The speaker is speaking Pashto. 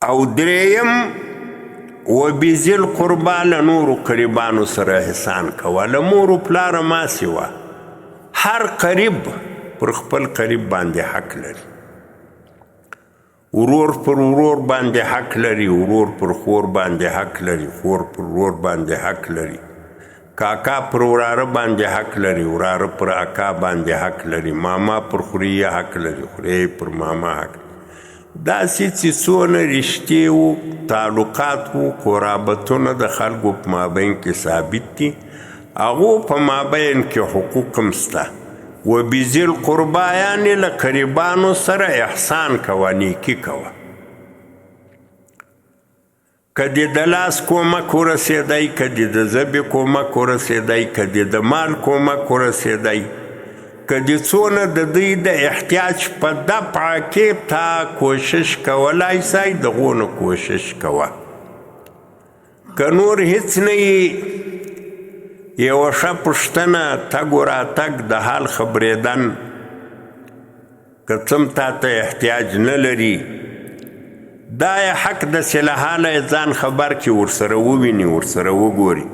او دریم وبذي القربا له نورو قریبانو سره احسان کوه. له مور و پلاره ما سوا هر قریب پر خپل قریب باندې حق لري. ورور پر ورور باندې حق لري، ورور پر خور باندې حق لري، خور پر ورور باندې حق لري، کاکا پر وراره باندې حق لري، وراره پر اکا باندې حق لري، ماما پر خوریه حق لري، خوریه پر ماما حق لري. داسې چې څونه رشتې و، تعلقات و، قرابتونه د خلکو په مابین کې ثابت دي، هغو په مابین کې حقوق هم شته. وبذي القربا یعنې له قریبانو سره احسان کوه، نیکي کوه. که دې د لاس کومک ورسېدی، که دې د ژبې کومک ورسېدی، که دې د مال کومک ورسېدی، که دې څونه د دوی د احتیاج په دفع کې تا کوشش کولی سئ، دغو نه کوشش کوه. که نور هیڅ نه یې، یوه ښه پوښتنه، تګ و راتګ، د حال خبرېدن، که څه هم تا ته احتیاج نه لري، دا یې حق داسې له حاله ځان خبر کړي، ورسره وویني، ورسره وګوري.